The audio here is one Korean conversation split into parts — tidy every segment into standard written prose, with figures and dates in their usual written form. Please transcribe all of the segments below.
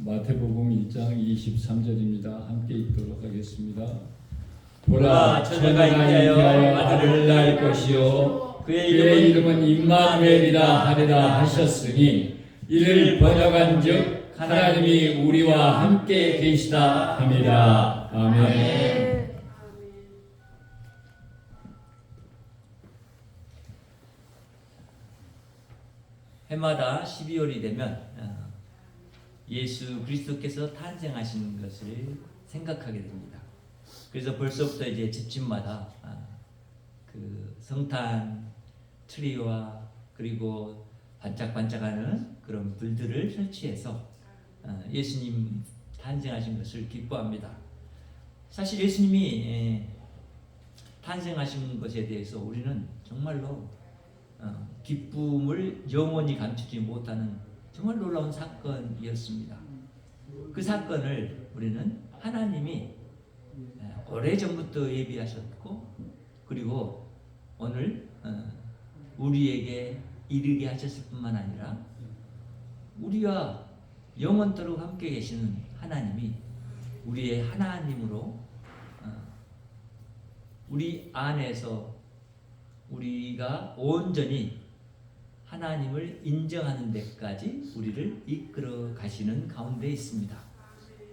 마태복음 1장 23절입니다. 함께 읽도록 하겠습니다. 보라, 처녀가 잉태하여 아들을 낳을 것이요 그의 이름은 임마누엘이라 하리라 하셨으니 이를 번역한즉 하나님이 우리와 함께 계시다 함이라. 아멘. 해마다 12월이 되면 예수 그리스도께서 탄생하신 것을 생각하게 됩니다. 그래서 벌써부터 이제 집집마다 그 성탄 트리와 그리고 반짝반짝하는 그런 불들을 설치해서 예수님 탄생하신 것을 기뻐합니다. 사실 예수님이 탄생하신 것에 대해서 우리는 정말로 기쁨을 영원히 감추지 못하는 정말 놀라운 사건이었습니다. 그 사건을 우리는 하나님이 오래전부터 예비하셨고 그리고 오늘 우리에게 이르게 하셨을 뿐만 아니라 우리와 영원토록 함께 계시는 하나님이 우리의 하나님으로 우리 안에서 우리가 온전히 하나님을 인정하는 데까지 우리를 이끌어 가시는 가운데 있습니다.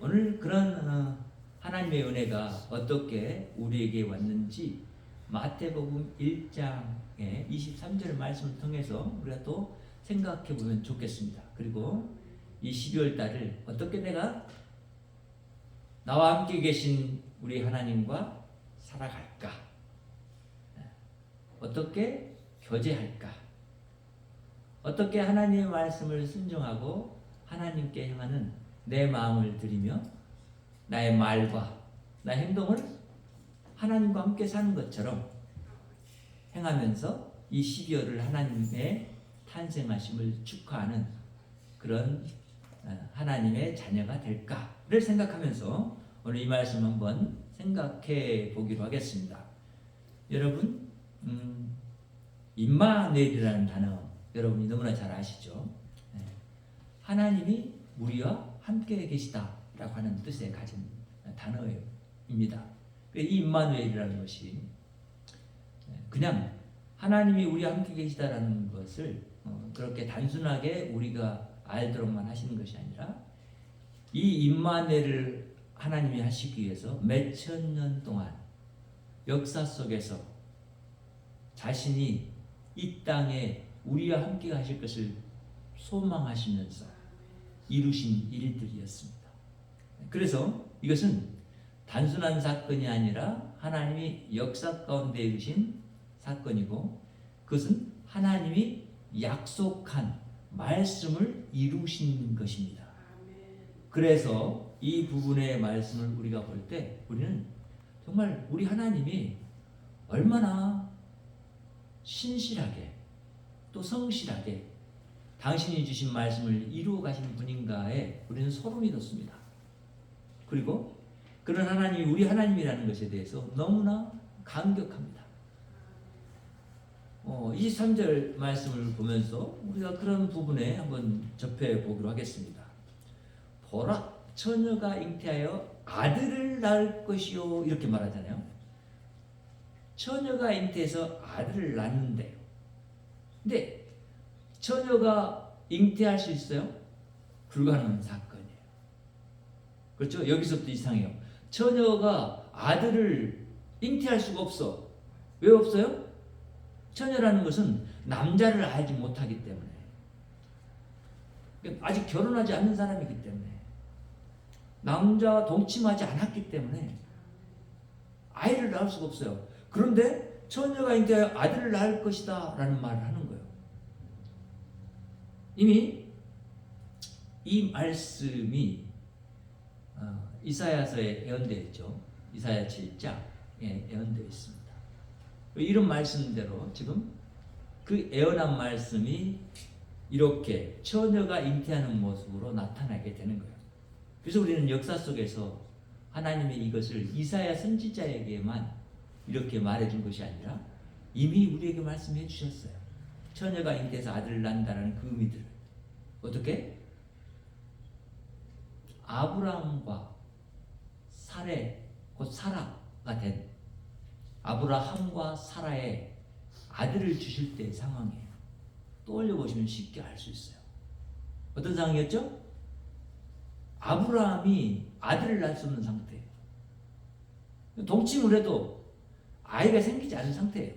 오늘 그런 하나님의 은혜가 어떻게 우리에게 왔는지 마태복음 1장의 23절 말씀을 통해서 우리가 또 생각해 보면 좋겠습니다. 그리고 이 12월 달을 어떻게 내가 나와 함께 계신 우리 하나님과 살아갈까? 어떻게 교제할까? 어떻게 하나님의 말씀을 순종하고 하나님께 향하는 내 마음을 드리며 나의 말과 나의 행동을 하나님과 함께 사는 것처럼 행하면서 이 12월을 하나님의 탄생하심을 축하하는 그런 하나님의 자녀가 될까를 생각하면서 오늘 이 말씀 한번 생각해 보기로 하겠습니다. 여러분 임마누엘이라는 단어 여러분이 너무나 잘 아시죠? 하나님이 우리와 함께 계시다라고 하는 뜻을 가진 단어입니다. 이 임마누엘이라는 것이 그냥 하나님이 우리와 함께 계시다라는 것을 그렇게 단순하게 우리가 알도록만 하시는 것이 아니라 이 임마누엘을 하나님이 하시기 위해서 몇천 년 동안 역사 속에서 자신이 이 땅에 우리와 함께 하실 것을 소망하시면서 이루신 일들이었습니다. 그래서 이것은 단순한 사건이 아니라 하나님이 역사 가운데 이루신 사건이고 그것은 하나님이 약속한 말씀을 이루신 것입니다. 그래서 이 부분의 말씀을 우리가 볼 때 우리는 정말 우리 하나님이 얼마나 신실하게 또 성실하게 당신이 주신 말씀을 이루어 가시는 분인가에 우리는 소름이 돋습니다. 그리고 그런 하나님이 우리 하나님이라는 것에 대해서 너무나 감격합니다. 23절 말씀을 보면서 우리가 그런 부분에 한번 접해 보기로 하겠습니다. 보라, 처녀가 잉태하여 아들을 낳을 것이요 이렇게 말하잖아요. 처녀가 잉태해서 아들을 낳는데요. 근데 처녀가 잉태할 수 있어요? 불가능한 사건이에요. 그렇죠? 여기서부터 이상해요. 처녀가 아들을 잉태할 수가 없어. 왜 없어요? 처녀라는 것은 남자를 알지 못하기 때문에 아직 결혼하지 않는 사람이기 때문에 남자와 동침하지 않았기 때문에 아이를 낳을 수가 없어요. 그런데 처녀가 잉태하여 아들을 낳을 것이다 라는 말을 하는 거예요. 이미 이 말씀이 이사야서에 예언되어 있죠. 이사야 7장에 예언되어 있습니다. 이런 말씀대로 지금 그 예언한 말씀이 이렇게 처녀가 잉태하는 모습으로 나타나게 되는 거예요. 그래서 우리는 역사 속에서 하나님의 이것을 이사야 선지자에게만 이렇게 말해준 것이 아니라 이미 우리에게 말씀해 주셨어요. 처녀가 잉태해서 아들을 낳는다라는 그 의미들을 어떻게? 아브라함과 사레, 곧 사라가 된 아브라함과 사라의 아들을 주실 때의 상황이에요. 떠올려 보시면 쉽게 알 수 있어요. 어떤 상황이었죠? 아브라함이 아들을 낳을 수 없는 상태예요. 동침을 해도 아이가 생기지 않은 상태예요.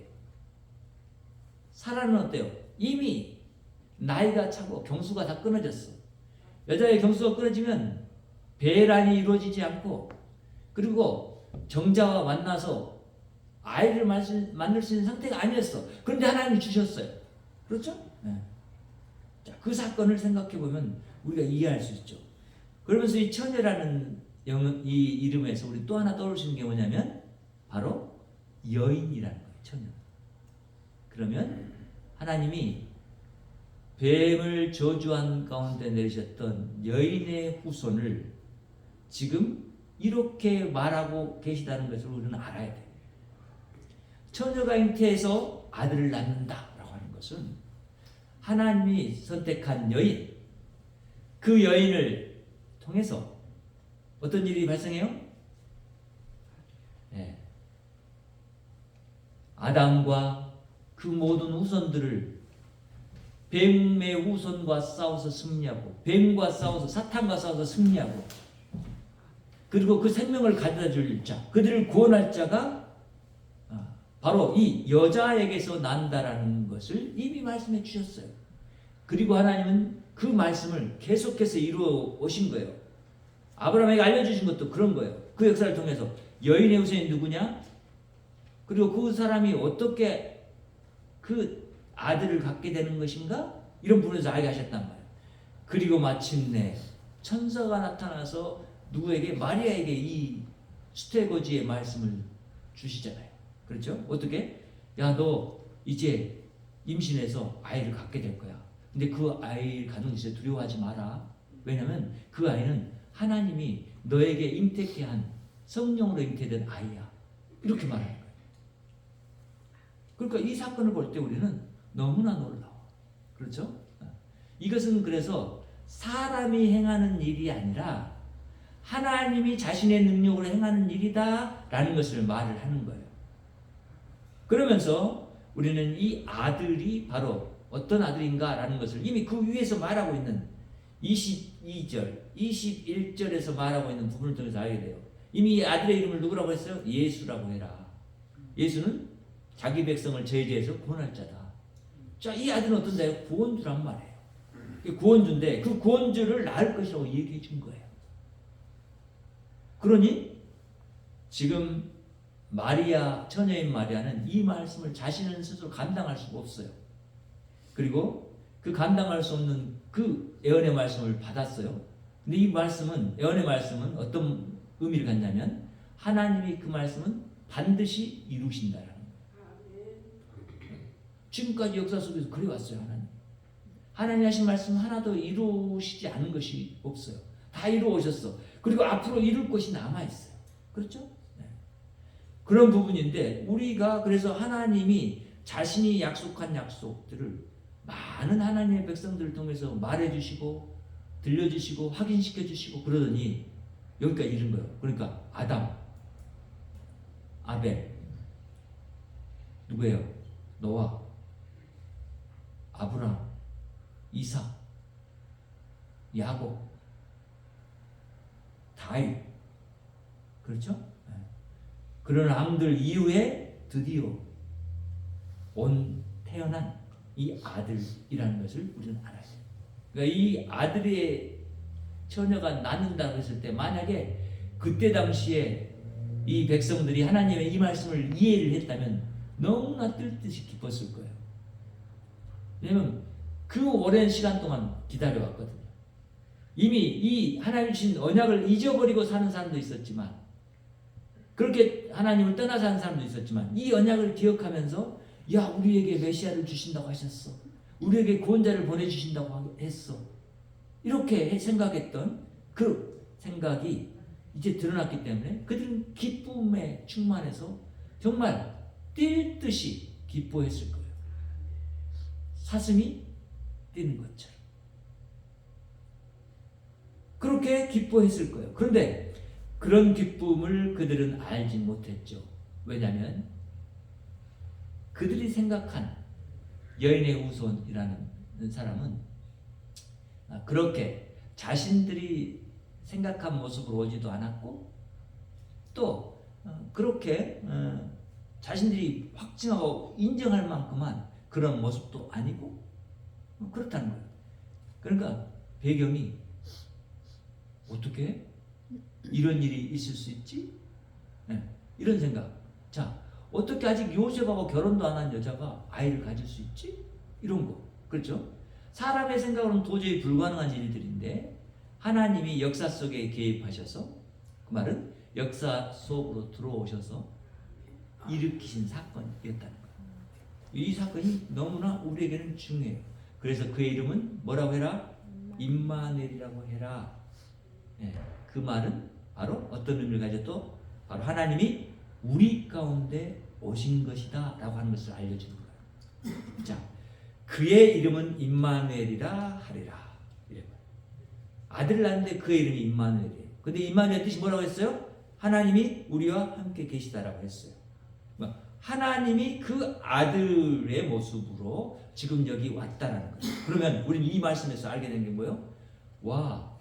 사라는 어때요? 이미 나이가 차고 경수가 다 끊어졌어. 여자의 경수가 끊어지면 배란이 이루어지지 않고, 그리고 정자와 만나서 아이를 만들 수 있는 상태가 아니었어. 그런데 하나님이 주셨어요. 그렇죠? 네. 자, 그 사건을 생각해 보면 우리가 이해할 수 있죠. 그러면서 이 처녀라는 이 이름에서 우리 또 하나 떠올 수 있는 게 뭐냐면 바로 여인이라는 거예요. 처녀. 그러면 하나님이 뱀을 저주한 가운데 내리셨던 여인의 후손을 지금 이렇게 말하고 계시다는 것을 우리는 알아야 돼요. 처녀가 잉태해서 아들을 낳는다라고 하는 것은 하나님이 선택한 여인, 그 여인을 통해서 어떤 일이 발생해요? 네. 아담과 그 모든 후손들을 뱀의 후손과 싸워서 승리하고, 뱀과 싸워서, 사탄과 싸워서 승리하고, 그리고 그 생명을 가져다 줄 자, 그들을 구원할 자가 바로 이 여자에게서 난다라는 것을 이미 말씀해 주셨어요. 그리고 하나님은 그 말씀을 계속해서 이루어 오신 거예요. 아브라함에게 알려주신 것도 그런 거예요. 그 역사를 통해서 여인의 후손이 누구냐? 그리고 그 사람이 어떻게 그 아들을 갖게 되는 것인가? 이런 부분에서 알게 하셨단 말이에요. 그리고 마침내 천사가 나타나서 누구에게? 마리아에게 이 수태고지의 말씀을 주시잖아요. 그렇죠? 어떻게? 야, 너 이제 임신해서 아이를 갖게 될 거야. 근데 그 아이를 가진 것에 두려워하지 마라. 왜냐면 그 아이는 하나님이 너에게 잉태케 한 성령으로 잉태된 아이야. 이렇게 말하는 거예요. 그러니까 이 사건을 볼 때 우리는 너무나 놀라워. 그렇죠? 이것은 그래서 사람이 행하는 일이 아니라 하나님이 자신의 능력으로 행하는 일이다라는 것을 말을 하는 거예요. 그러면서 우리는 이 아들이 바로 어떤 아들인가라는 것을 이미 그 위에서 말하고 있는 22절, 21절에서 말하고 있는 부분을 통해서 알게 돼요. 이미 이 아들의 이름을 누구라고 했어요? 예수라고 해라. 예수는 자기 백성을 저주에서 구원할 자다. 자, 이 아들은 어떤 자예요? 구원주란 말이에요. 구원주인데 그 구원주를 낳을 것이라고 얘기해 준 거예요. 그러니 지금 마리아, 처녀인 마리아는 이 말씀을 자신은 스스로 감당할 수가 없어요. 그리고 그 감당할 수 없는 그 예언의 말씀을 받았어요. 근데 이 말씀은, 예언의 말씀은 어떤 의미를 갖냐면 하나님이 그 말씀은 반드시 이루신다라는 거예요. 지금까지 역사 속에서 그래 왔어요. 하나님 하신 말씀 하나도 이루시지 않은 것이 없어요. 다 이루어 오셨어. 그리고 앞으로 이룰 것이 남아 있어요. 그렇죠? 네. 그런 부분인데 우리가 그래서 하나님이 자신이 약속한 약속들을 많은 하나님의 백성들을 통해서 말해주시고 들려주시고 확인시켜주시고 그러더니 여기까지 이른 거예요. 그러니까 아담, 아벨, 누구예요? 노아, 아브라함, 이삭, 야곱, 다윗, 그렇죠? 네. 그런 왕들 이후에 드디어 태어난 이 아들이라는 것을 우리는 알아야 돼요. 그러니까 이 아들의 처녀가 낳는다고 했을 때 만약에 그때 당시에 이 백성들이 하나님의 이 말씀을 이해를 했다면 너무나 뜰 듯이 기뻤을 거예요. 왜냐하면 그 오랜 시간 동안 기다려왔거든요. 이미 이 하나님 주신 언약을 잊어버리고 사는 사람도 있었지만, 그렇게 하나님을 떠나 사는 사람도 있었지만, 이 언약을 기억하면서 야, 우리에게 메시아를 주신다고 하셨어. 우리에게 구원자를 보내주신다고 했어. 이렇게 생각했던 그 생각이 이제 드러났기 때문에 그들은 기쁨에 충만해서 정말 뛸 듯이 기뻐했을 거예요. 사슴이 뛰는 것처럼. 그렇게 기뻐했을 거예요. 그런데 그런 기쁨을 그들은 알지 못했죠. 왜냐하면 그들이 생각한 여인의 후손이라는 사람은 그렇게 자신들이 생각한 모습으로 오지도 않았고 또 그렇게 자신들이 확증하고 인정할 만큼한 그런 모습도 아니고 그렇다는 거예요. 그러니까 배경이 어떻게 이런 일이 있을 수 있지? 네, 이런 생각. 자, 어떻게 아직 요셉하고 결혼도 안 한 여자가 아이를 가질 수 있지? 이런 거. 그렇죠? 사람의 생각으로는 도저히 불가능한 일들인데 하나님이 역사 속에 개입하셔서, 그 말은 역사 속으로 들어오셔서 일으키신 사건이었다는 거예요. 이 사건이 너무나 우리에게는 중요해요. 그래서 그의 이름은 뭐라고 해라? 임마누엘이라고 해라. 네, 그 말은 바로 어떤 의미를 가졌도 바로 하나님이 우리 가운데 오신 것이다 라고 하는 것을 알려주는 거예요. 자, 그의 이름은 임마누엘이라 하리라. 아들을 낳는데 그의 이름이 임마누엘이에요. 근데 임마누엘 뜻이 뭐라고 했어요? 하나님이 우리와 함께 계시다라고 했어요. 하나님이 그 아들의 모습으로 지금 여기 왔다라는 거예요. 그러면 우리는 이 말씀에서 알게 된 게 뭐예요? 와,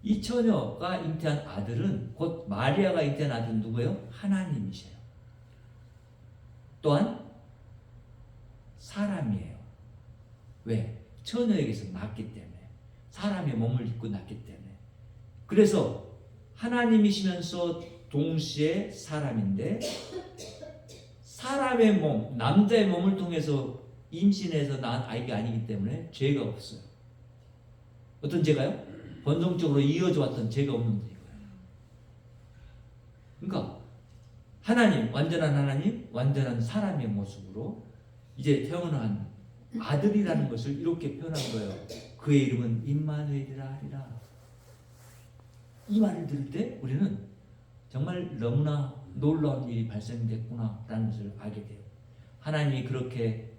이 처녀가 잉태한 아들은, 곧 마리아가 잉태한 아들은 누구예요? 하나님이세요. 또한 사람이에요. 왜? 처녀에게서 낳기 때문에. 사람의 몸을 입고 낳기 때문에. 그래서 하나님이시면서 동시에 사람인데 사람의 몸, 남자의 몸을 통해서 임신해서 낳은 아이가 아니기 때문에 죄가 없어요. 어떤 죄가요? 본성적으로 이어져 왔던 죄가 없는 죄가요. 그러니까 하나님, 완전한 하나님, 완전한 사람의 모습으로 이제 태어난 아들이라는 것을 이렇게 표현한 거예요. 그의 이름은 임마누엘이라 하리라. 이 말을 들을 때 우리는 정말 너무나 놀라운 일이 발생됐구나라는 것을 알게 돼요. 하나님이 그렇게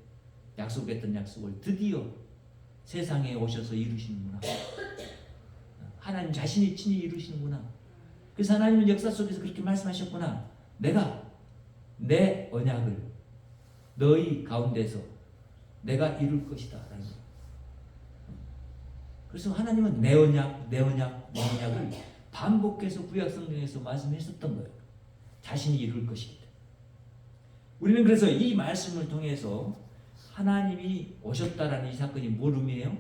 약속했던 약속을 드디어 세상에 오셔서 이루시는구나. 하나님 자신이 친히 이루시는구나. 그래서 하나님은 역사 속에서 그렇게 말씀하셨구나. 내가 내 언약을 너희 가운데서 내가 이룰 것이다 라는 거예요. 그래서 하나님은 내 언약, 내 언약, 내 언약을 반복해서 구약 성경에서 말씀했었던 거예요. 자신이 이룰 것이기 때문에. 우리는 그래서 이 말씀을 통해서 하나님이 오셨다라는 이 사건이 뭘 의미해요?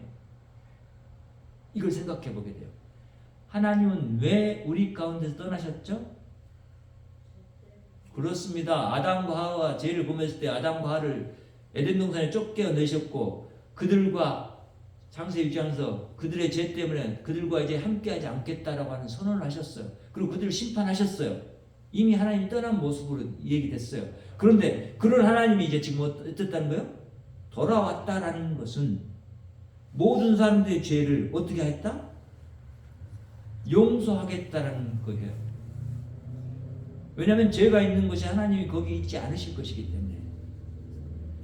이걸 생각해 보게 돼요. 하나님은 왜 우리 가운데서 떠나셨죠? 그렇습니다. 아담과 하와 죄를 범했을 때 아담과 하와를 에덴 동산에 쫓겨내셨고 그들과 창세기 6장에서 그들의 죄 때문에 그들과 이제 함께하지 않겠다라고 하는 선언을 하셨어요. 그리고 그들을 심판하셨어요. 이미 하나님이 떠난 모습으로 얘기됐어요. 그런데 그런 하나님이 이제 지금 어땠다는 거예요? 돌아왔다라는 것은 모든 사람들의 죄를 어떻게 했다? 용서하겠다라는 거예요. 왜냐하면 죄가 있는 것이 하나님이 거기 있지 않으실 것이기 때문에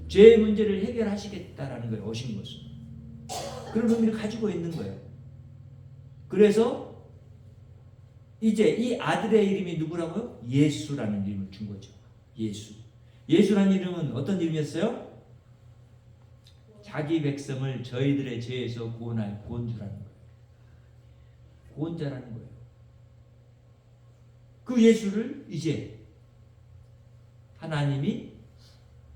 죄의 문제를 해결하시겠다라는 거예요. 오신 것은. 그런 의미를 가지고 있는 거예요. 그래서 이제 이 아들의 이름이 누구라고요? 예수라는 이름을 준 거죠. 예수. 예수라는 이름은 어떤 이름이었어요? 자기 백성을 저희들의 죄에서 구원할 구원주라는 거예요. 구원자라는 거예요. 그 예수를 이제 하나님이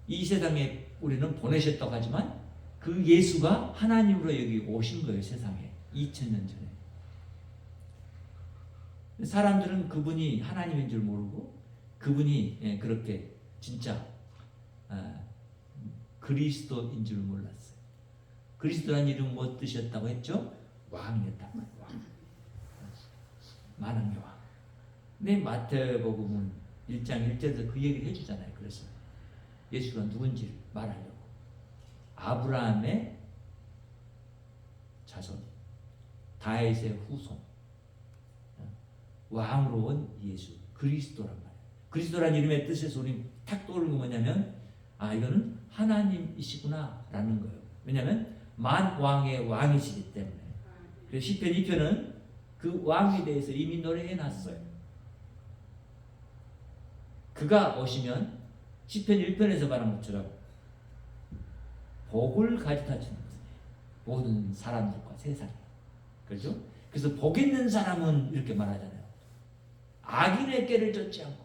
이 세상에 우리는 보내셨다고 하지만 그 예수가 하나님으로 여기 오신 거예요. 세상에 2000년 전에. 사람들은 그분이 하나님인 줄 모르고 그분이 그렇게 진짜 그리스도인 줄 몰랐어요. 그리스도라는 이름은 뭐 뜻이었다고 했죠? 왕이었다. 왕. 만왕의 왕. 근데 마태복음은 1장 1절에서 그 얘기를 해주잖아요. 그래서 예수가 누군지 말하려고. 아브라함의 자손, 다윗의 후손, 왕으로 온 예수, 그리스도란 말이에요. 그리스도란 이름의 뜻에서 우리 탁 떠오르는 건 뭐냐면 이거는 하나님이시구나 라는 거예요. 왜냐하면 만왕의 왕이시기 때문에. 그래서 시편 2편은 그 왕에 대해서 이미 노래해놨어요. 그가 오시면 시편 1편에서 말한 것처럼 복을 가져다 주는 모든 사람들과 세상에. 그렇죠? 그래서 복 있는 사람은 이렇게 말하잖아요. 악인의 길을 쫓지 않고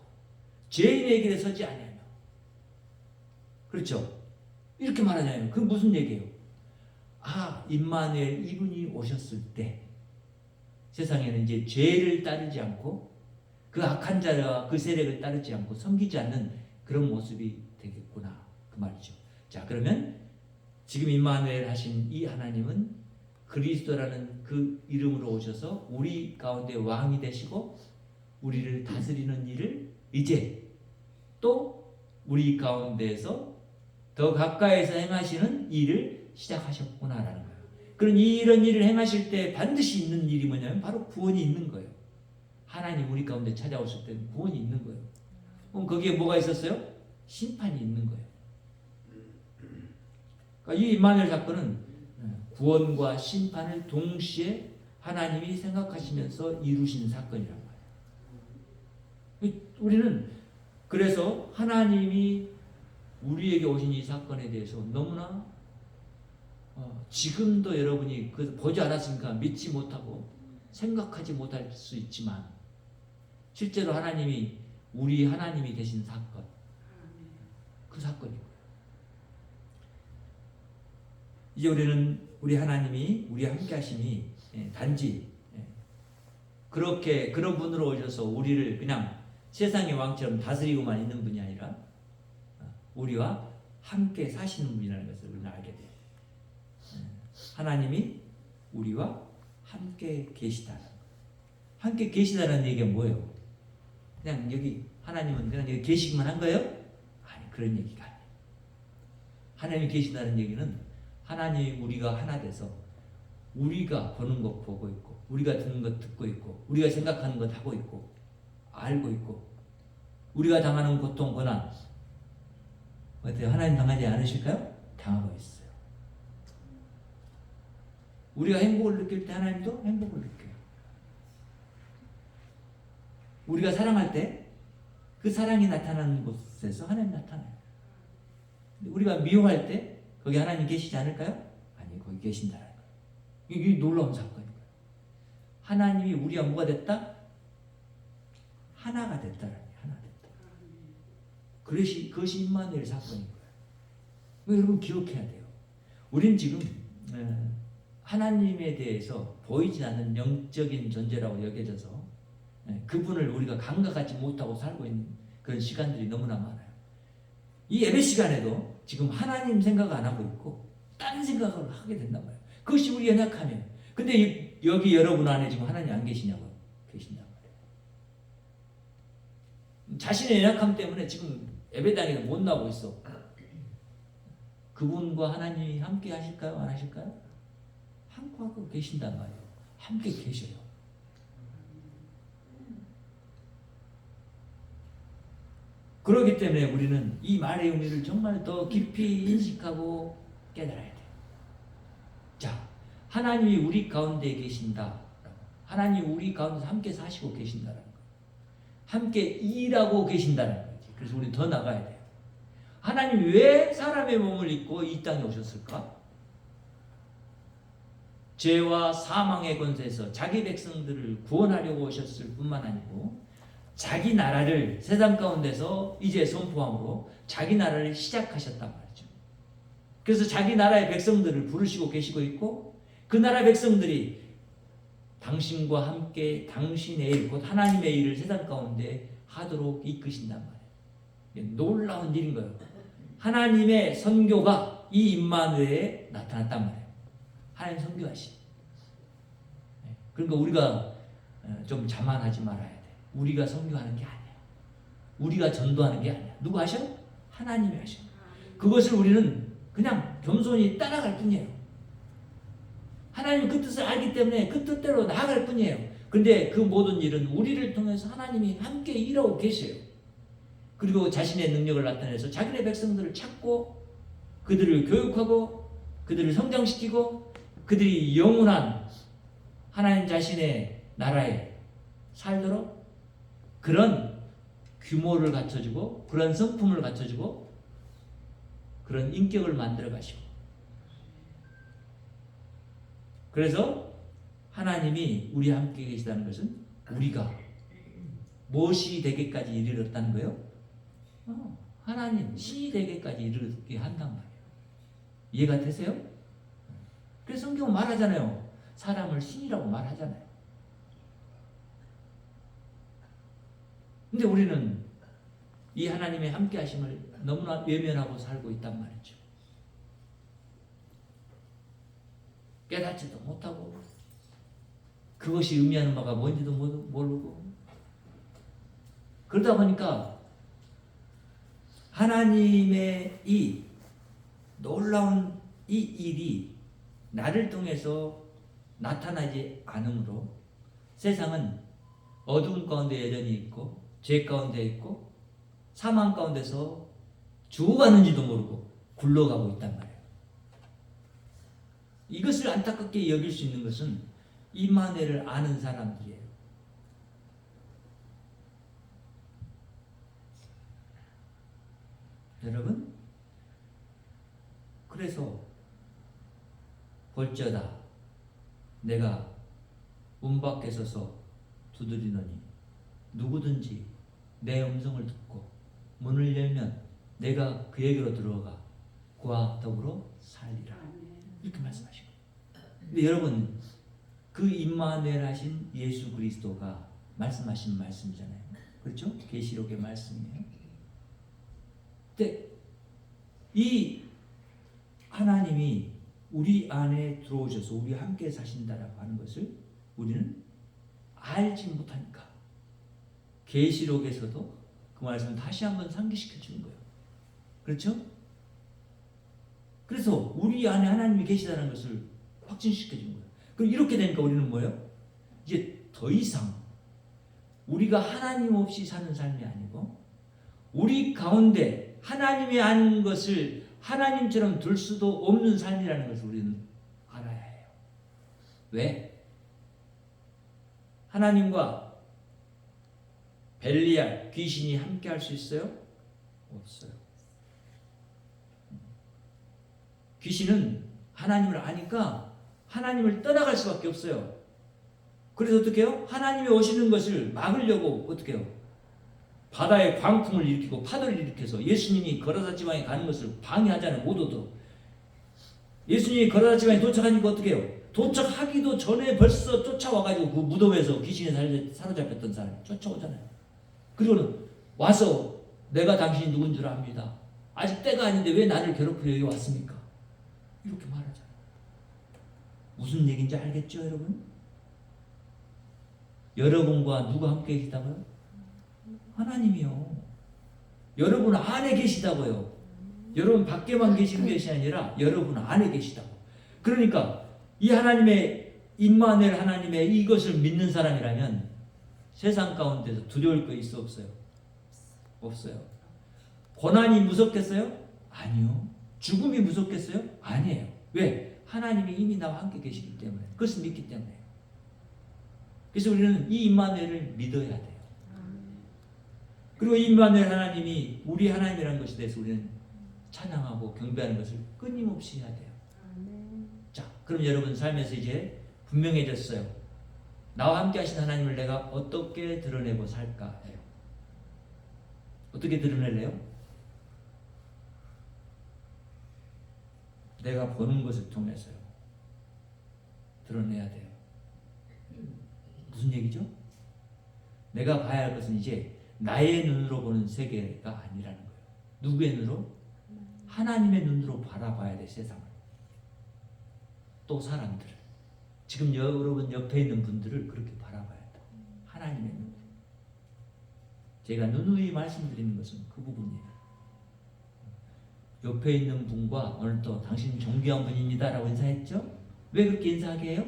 죄인의 길에 서지 아니하며. 그렇죠? 이렇게 말하잖아요. 그건 무슨 얘기예요? 아, 임마누엘 이분이 오셨을 때 세상에는 이제 죄를 따르지 않고 그 악한 자와 그 세력을 따르지 않고 섬기지 않는 그런 모습이 되겠구나 그 말이죠. 자, 그러면 지금 임마누엘 하신 이 하나님은 그리스도라는 그 이름으로 오셔서 우리 가운데 왕이 되시고 우리를 다스리는 일을 이제 또 우리 가운데에서 더 가까이서 행하시는 일을 시작하셨구나라는 거예요. 그런 이런 일을 행하실 때 반드시 있는 일이 뭐냐면 바로 구원이 있는 거예요. 하나님 우리 가운데 찾아오실 때는 구원이 있는 거예요. 그럼 거기에 뭐가 있었어요? 심판이 있는 거예요. 그러니까 이 임마누엘 사건은 구원과 심판을 동시에 하나님이 생각하시면서 이루신 사건이란 말이에요. 우리는 그래서 하나님이 우리에게 오신 이 사건에 대해서 너무나 지금도 여러분이 그 보지 않았으니까 믿지 못하고 생각하지 못할 수 있지만 실제로 하나님이 우리 하나님이 되신 사건, 그 사건이고 이제 우리는 우리 하나님이 우리와 함께 하심이 단지 그렇게 그런 분으로 오셔서 우리를 그냥 세상의 왕처럼 다스리고만 있는 분이 아니라 우리와 함께 사시는 분이라는 것을 우리는 알게 돼요. 하나님이 우리와 함께 계시다는 거예요. 함께 계시다는 얘기가 뭐예요? 그냥 여기 하나님은 그냥 여기 계시기만 한 거예요? 아니, 그런 얘기가 아니에요. 하나님이 계시다는 얘기는 하나님이 우리가 하나 돼서 우리가 보는 것 보고 있고 우리가 듣는 것 듣고 있고 우리가 생각하는 것 하고 있고 알고 있고 우리가 당하는 고통 고난 어때요? 하나님 당하지 않으실까요? 당하고 있어요. 우리가 행복을 느낄 때 하나님도 행복을 느껴요. 우리가 사랑할 때 그 사랑이 나타나는 곳에서 하나님 나타나요. 우리가 미워할 때 거기 하나님 계시지 않을까요? 아니, 거기 계신다는 거예요. 이게 놀라운 사건이에요. 하나님이 우리와 뭐가 됐다? 하나가 됐다라는 거예요. 하나 됐다. 그것이 임마누엘 사건인 거예요. 여러분 기억해야 돼요. 우린 지금 하나님에 대해서 보이지 않는 영적인 존재라고 여겨져서 그분을 우리가 감각하지 못하고 살고 있는 그런 시간들이 너무나 많아요. 이 예배 시간에도 지금 하나님 생각 안 하고 있고 다른 생각을 하게 된단 말이에요. 그것이 우리 연약함이에요. 근데 여기 여러분 안에 지금 하나님 안 계시냐고요? 계신단 말이에요. 자신의 연약함 때문에 지금 예배당에서 못 나오고 있어. 그분과 하나님이 함께 하실까요? 안 하실까요? 함께 하고 계신단 말이에요. 함께 계셔요. 그렇기 때문에 우리는 이 말의 의미를 정말 더 깊이 인식하고 깨달아야 돼요. 자, 하나님이 우리 가운데 계신다. 하나님이 우리 가운데서 함께 사시고 계신다라는 거예요. 함께 일하고 계신다는 거지. 그래서 우리 더 나가야 돼요. 하나님이 왜 사람의 몸을 입고 이 땅에 오셨을까? 죄와 사망의 권세에서 자기 백성들을 구원하려고 오셨을 뿐만 아니고 자기 나라를 세상 가운데서 이제 선포함으로 자기 나라를 시작하셨단 말이죠. 그래서 자기 나라의 백성들을 부르시고 계시고 있고 그 나라 백성들이 당신과 함께 당신의 일, 곧 하나님의 일을 세상 가운데 하도록 이끄신단 말이에요. 놀라운 일인 거예요. 하나님의 선교가 이 임마누엘에 나타났단 말이에요. 하나님 선교하시. 그러니까 우리가 좀 자만하지 말아야 돼. 우리가 선교하는 게 아니야. 우리가 전도하는 게 아니야. 누가 하셔? 하나님이 하셔. 그것을 우리는 그냥 겸손히 따라갈 뿐이에요. 하나님 그 뜻을 알기 때문에 그 뜻대로 나아갈 뿐이에요. 근데 그 모든 일은 우리를 통해서 하나님이 함께 일하고 계세요. 그리고 자신의 능력을 나타내서 자기네 백성들을 찾고 그들을 교육하고 그들을 성장시키고 그들이 영원한 하나님 자신의 나라에 살도록 그런 규모를 갖춰주고 그런 성품을 갖춰주고 그런 인격을 만들어 가시고, 그래서 하나님이 우리 함께 계시다는 것은 우리가 무엇이 되기까지 이르렀다는 거예요? 하나님 신이 되기까지 이르게 한단 말이에요. 이해가 되세요? 그래서 성경은 말하잖아요. 사람을 신이라고 말하잖아요. 근데 우리는 이 하나님의 함께 하심을 너무나 외면하고 살고 있단 말이죠. 깨닫지도 못하고 그것이 의미하는 바가 뭔지도 모르고, 그러다 보니까 하나님의 이 놀라운 이 일이 나를 통해서 나타나지 않으므로 세상은 어두운 가운데 여전히 있고 죄 가운데 있고 사망 가운데서 죽어가는지도 모르고 굴러가고 있단 말이에요. 이것을 안타깝게 여길 수 있는 것은 임마누엘을 아는 사람들이에요. 여러분, 그래서 볼지어다 내가 문 밖에 서서 두드리노니 누구든지 내 음성을 듣고 문을 열면 내가 그에게로 들어가 그와 더불어 살리라, 이렇게 말씀하시고. 근데 여러분, 그 임마누엘 하신 예수 그리스도가 말씀하신 말씀이잖아요. 그렇죠? 계시록의 말씀이에요. 근데 이 하나님이 우리 안에 들어오셔서 우리 함께 사신다라고 하는 것을 우리는 알지 못하니까 계시록에서도 그 말씀을 다시 한번 상기시켜 주는 거예요. 그렇죠? 그래서 우리 안에 하나님이 계시다는 것을 확증시켜 준 거예요. 그럼 이렇게 되니까 우리는 뭐예요? 이제 더 이상 우리가 하나님 없이 사는 삶이 아니고 우리 가운데 하나님이 아는 것을 하나님처럼 둘 수도 없는 삶이라는 것을 우리는 알아야 해요. 왜? 하나님과 벨리알 귀신이 함께 할 수 있어요? 없어요. 귀신은 하나님을 아니까 하나님을 떠나갈 수밖에 없어요. 그래서 어떻게 해요? 하나님이 오시는 것을 막으려고 어떻게 해요? 바다에 광풍을 일으키고 파도를 일으켜서 예수님이 거라사 지방에 가는 것을 방해하잖아요. 못 오도록. 예수님이 거라사 지방에 도착하니까 어떻게 해요? 도착하기도 전에 벌써 쫓아와가지고 그 무덤에서 귀신에 사로잡혔던 사람이 쫓아오잖아요. 그리고는 와서 내가 당신이 누군 줄 압니다. 아직 때가 아닌데 왜 나를 괴롭히려 여기 왔습니까? 이렇게 말하잖아요. 무슨 얘기인지 알겠죠, 여러분? 여러분과 누가 함께 계시다고요? 하나님이요. 여러분 안에 계시다고요. 여러분 밖에만 계시는 것이 아니라 여러분 안에 계시다고. 그러니까 이 하나님의 임마누엘 하나님의 이것을 믿는 사람이라면 세상 가운데서 두려울 거 있어 없어요? 없어요. 고난이 무섭겠어요? 아니요. 죽음이 무섭겠어요? 아니에요. 왜? 하나님이 이미 나와 함께 계시기 때문에. 그것을 믿기 때문에. 그래서 우리는 이 임마누엘을 믿어야 돼요. 그리고 임마누엘 하나님이 우리 하나님이라는 것에 대해서 우리는 찬양하고 경배하는 것을 끊임없이 해야 돼요. 자, 그럼 여러분 삶에서 이제 분명해졌어요. 나와 함께 하신 하나님을 내가 어떻게 드러내고 살까 해요. 어떻게 드러낼래요? 내가 보는 것을 통해서요. 드러내야 돼요. 무슨 얘기죠? 내가 봐야 할 것은 이제 나의 눈으로 보는 세계가 아니라는 거예요. 누구의 눈으로? 하나님의 눈으로 바라봐야 돼, 세상을. 또 사람들을. 지금 여러분 옆에 있는 분들을 그렇게 바라봐야 돼. 하나님의 눈. 제가 누누이 말씀드리는 것은 그 부분이에요. 옆에 있는 분과 오늘 또 당신 존귀한 분입니다 라고 인사했죠? 왜 그렇게 인사하게 해요?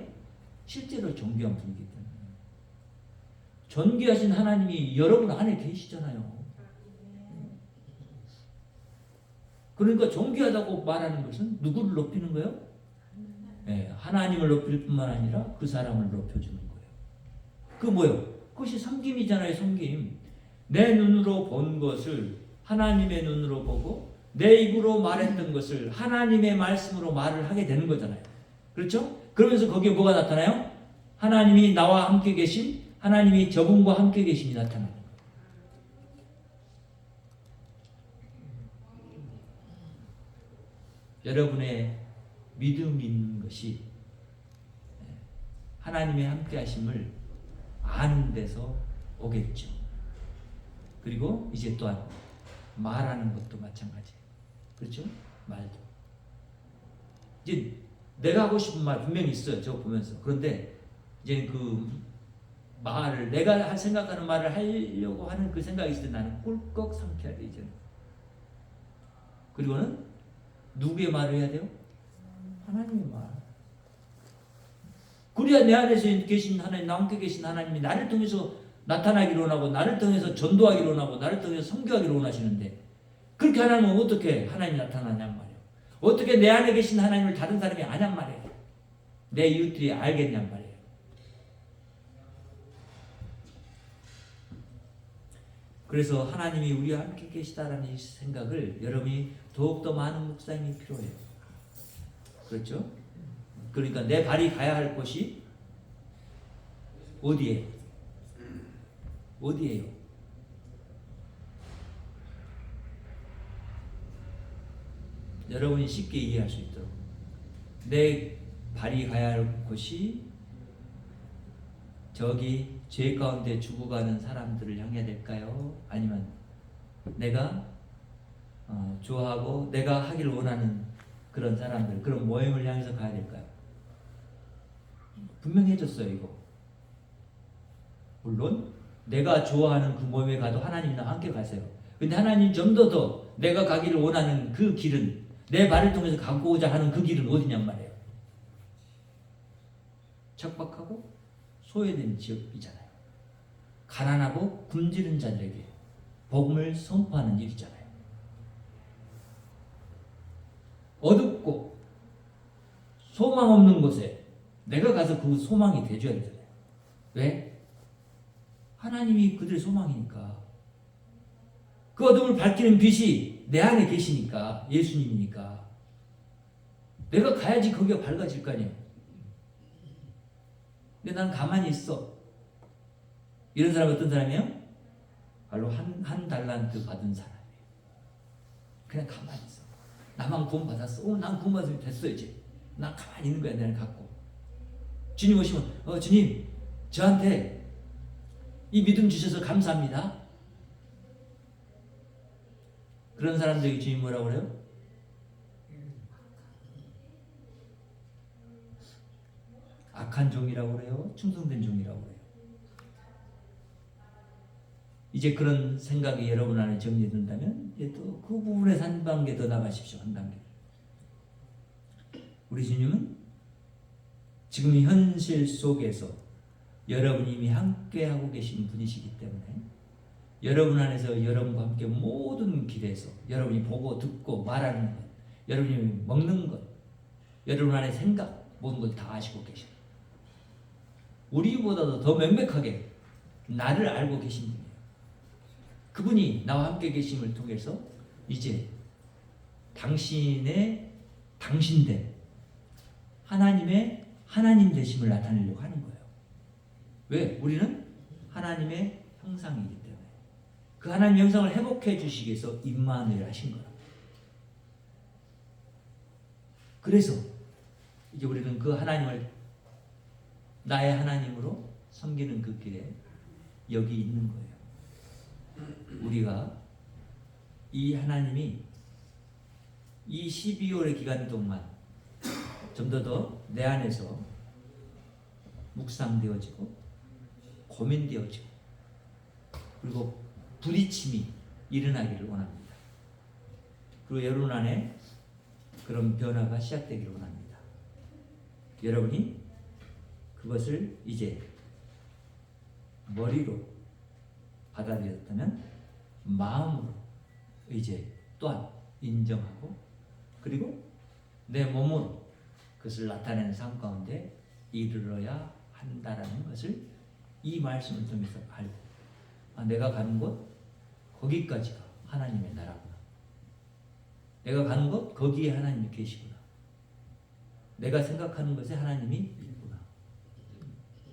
실제로 존귀한 분이기 때문에. 존귀하신 하나님이 여러분 안에 계시잖아요. 그러니까 존귀하다고 말하는 것은 누구를 높이는 거예요? 네, 하나님을 높일 뿐만 아니라 그 사람을 높여주는 거예요. 그 뭐요? 그것이 섬김이잖아요, 섬김. 내 눈으로 본 것을 하나님의 눈으로 보고 내 입으로 말했던 것을 하나님의 말씀으로 말을 하게 되는 거잖아요. 그렇죠? 그러면서 거기에 뭐가 나타나요? 하나님이 나와 함께 계신, 하나님이 저분과 함께 계심이 나타나는 거예요. 여러분의 믿음이 있는 것이 하나님의 함께 하심을 아는 데서 오겠죠. 그리고 이제 또한 말하는 것도 마찬가지예요. 그렇죠? 말도. 이제 내가 하고 싶은 말 분명히 있어요. 저거 보면서. 그런데 이제 그 말을, 내가 생각하는 말을 하려고 하는 그 생각이 있을 때 나는 꿀꺽 삼켜야 돼, 이제는. 그리고는 누구의 말을 해야 돼요? 하나님의 말. 그래야 내 안에서 계신 하나님, 나와 함께 계신 하나님이 나를 통해서 나타나기로 원하고, 나를 통해서 전도하기로 원하고, 나를 통해서 섬겨하기로 원하시는데, 그렇게 하나님은 어떻게 하나님이 나타나냔 말이에요. 어떻게 내 안에 계신 하나님을 다른 사람이 아냔 말이에요. 내 이웃들이 알겠냔 말이에요. 그래서 하나님이 우리와 함께 계시다라는 이 생각을 여러분이 더욱더 많은 묵상이 필요해요. 그렇죠? 그러니까 내 발이 가야 할 곳이 어디예요? 어디예요? 여러분이 쉽게 이해할 수 있도록 내 발이 가야 할 곳이 저기 죄 가운데 죽어가는 사람들을 향해야 될까요? 아니면 내가 좋아하고 내가 하기를 원하는 그런 사람들, 그런 모임을 향해서 가야 될까요? 분명히 해줬어요, 이거. 물론 내가 좋아하는 그 모임에 가도 하나님이랑 함께 가세요. 근데 하나님 좀 더 내가 가기를 원하는 그 길은, 내 발을 통해서 가고자 하는 그 길은 어디냔 말이에요. 척박하고 소외된 지역이잖아요. 가난하고 굶주린 자들에게 복음을 선포하는 일이잖아요. 어둡고 소망 없는 곳에 내가 가서 그 소망이 돼줘야 되잖아요. 왜? 하나님이 그들의 소망이니까. 그 어둠을 밝히는 빛이 내 안에 계시니까, 예수님이니까 내가 가야지 거기가 밝아질 거 아니에요. 근데 난 가만히 있어. 이런 사람이 어떤 사람이에요? 바로 한 달란트 받은 사람이에요. 그냥 가만히 있어. 나만 구원 받았어. 난 구원 받으면 됐어 이제. 난 가만히 있는 거야, 내가 갖고. 주님 오시면 주님 저한테 이 믿음 주셔서 감사합니다. 그런 사람들에게 주님 뭐라고 그래요? 악한 종이라고 그래요? 충성된 종이라고 그래요? 이제 그런 생각이 여러분 안에 정리된다면 이제 또 그 부분에서 한 단계 더 나가십시오. 한 단계. 우리 주님은 지금 현실 속에서 여러분이 이미 함께하고 계신 분이시기 때문에 여러분 안에서 여러분과 함께 모든 길에서 여러분이 보고 듣고 말하는 것, 여러분이 먹는 것, 여러분 안에 생각, 모든 걸 다 아시고 계십니다. 우리보다도 더 명백하게 나를 알고 계신 분이에요. 그분이 나와 함께 계심을 통해서 이제 당신된 하나님의 하나님 되심을 나타내려고 하는 거예요. 왜? 우리는 하나님의 형상이기 때문에. 그 하나님의 형상을 회복해 주시기 위해서 임마누엘 하신 거예요. 그래서 이제 우리는 그 하나님을 나의 하나님으로 섬기는 그 길에 여기 있는 거예요. 우리가 이 하나님이 이 12월의 기간 동안 좀 더 내 안에서 묵상되어지고 고민되어지고 그리고 부딪힘이 일어나기를 원합니다. 그리고 여러분 안에 그런 변화가 시작되기를 원합니다. 여러분이 그것을 이제 머리로 받아들였다면 마음으로 이제 또한 인정하고 그리고 내 몸으로 그것을 나타내는 삶 가운데 이르러야 한다라는 것을 이 말씀을 통해서 알고, 내가 가는 곳 거기까지가 하나님의 나라구나. 내가 가는 곳 거기에 하나님이 계시구나. 내가 생각하는 것에 하나님이 있구나.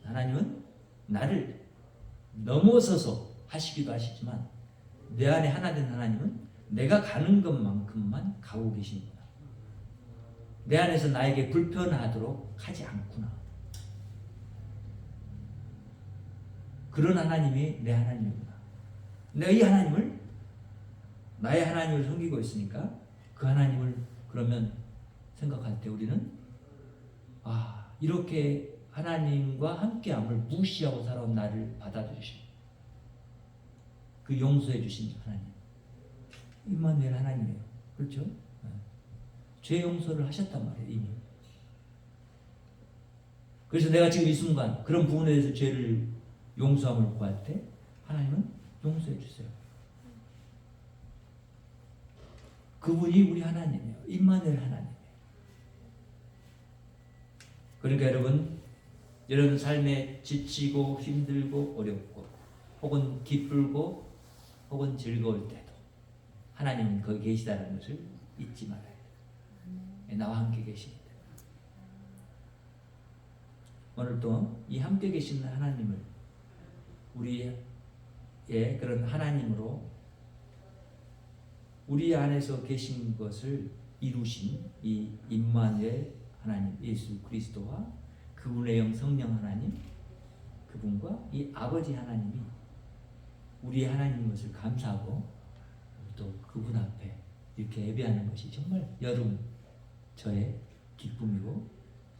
하나님은 나를 넘어서서 하시기도 하시지만 내 안에 하나 된 하나님은 내가 가는 것만큼만 가고 계시는구나. 내 안에서 나에게 불편하도록 하지 않구나. 그런 하나님이 내 하나님이구나. 내가 이 하나님을 나의 하나님을 섬기고 있으니까 그 하나님을 그러면 생각할 때 우리는 이렇게 하나님과 함께함을 무시하고 살아온 나를 받아주시고 그 용서해 주신 하나님, 임마누엘 하나님이에요. 그렇죠? 죄 용서를 하셨단 말이에요, 이미. 그래서 내가 지금 이 순간 그런 부분에 대해서 죄를 용서함을 구할 때 하나님은 용서해 주세요. 그분이 우리 하나님이에요. 임마누엘 하나님이에요. 그러니까 여러분 삶에 지치고 힘들고 어렵고 혹은 기쁘고 혹은 즐거울 때도 하나님은 거기 계시다는 것을 잊지 말아야 돼요. 나와 함께 계시기 때문에 오늘도 이 함께 계시는 하나님을 우리의 그런 하나님으로 우리 안에서 계신 것을 이루신 이 임마누엘 하나님 예수 그리스도와 그분의 영 성령 하나님, 그분과 이 아버지 하나님이 우리의 하나님인 것을 감사하고 또 그분 앞에 이렇게 예배하는 것이 정말 여름 저의 기쁨이고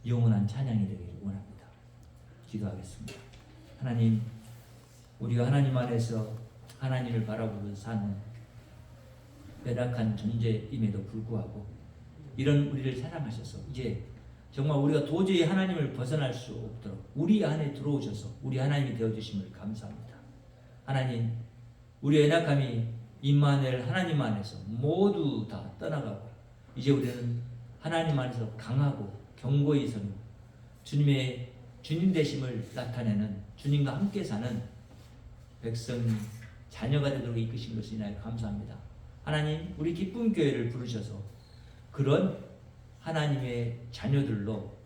영원한 찬양이 되기를 원합니다. 기도하겠습니다. 하나님, 우리가 하나님 안에서 하나님을 바라보며 사는 연약한 존재임에도 불구하고 이런 우리를 사랑하셔서 이제 정말 우리가 도저히 하나님을 벗어날 수 없도록 우리 안에 들어오셔서 우리 하나님이 되어주심을 감사합니다. 하나님, 우리의 연약함이 임마누엘 하나님 안에서 모두 다 떠나가고 이제 우리는 하나님 안에서 강하고 견고히 서는 주님의 주님 되심을 나타내는 주님과 함께 사는 백성 자녀가 되도록 이끄신 것을 인하여 감사합니다. 하나님, 우리 기쁨 교회를 부르셔서 그런 하나님의 자녀들로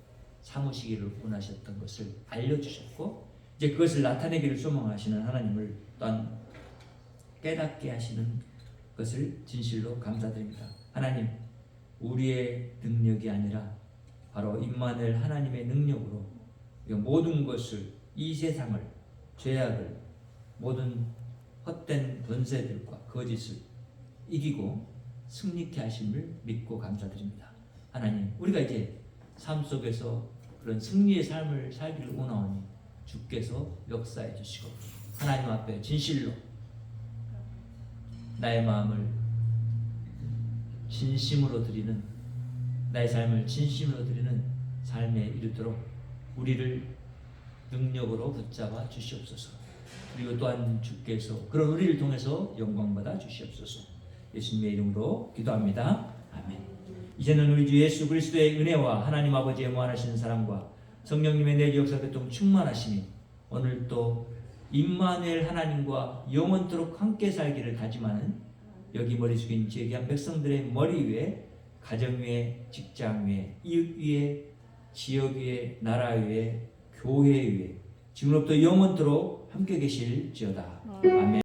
삼으시기를 원하셨던 것을 알려주셨고 이제 그것을 나타내기를 소망하시는 하나님을 또한 깨닫게 하시는 것을 진실로 감사드립니다. 하나님, 우리의 능력이 아니라 바로 임마누엘 하나님의 능력으로 모든 것을 이 세상을 죄악을 모든 헛된 권세들과 거짓을 이기고 승리케 하심을 믿고 감사드립니다. 하나님, 우리가 이제 삶 속에서 그런 승리의 삶을 살기를 원하오니 주께서 역사해 주시고 하나님 앞에 진실로 나의 마음을 진심으로 드리는 나의 삶을 진심으로 드리는 삶에 이르도록 우리를 능력으로 붙잡아 주시옵소서. 그리고 또한 주께서 그런 우리를 통해서 영광받아 주시옵소서. 예수님의 이름으로 기도합니다. 아멘. 이제는 우리 주 예수 그리스도의 은혜와 하나님 아버지의 무한하신 사랑과 성령님의 내주 역사 교통 충만하시니 오늘 또 임마누엘 하나님과 영원토록 함께 살기를 다짐하는 여기 머리 숙인 제귀한 백성들의 머리 위에 가정 위에 직장 위에 이웃 위에 지역 위에 나라 위에 교회 위에 지금부터 영원토록 함께 계실지어다. 아멘.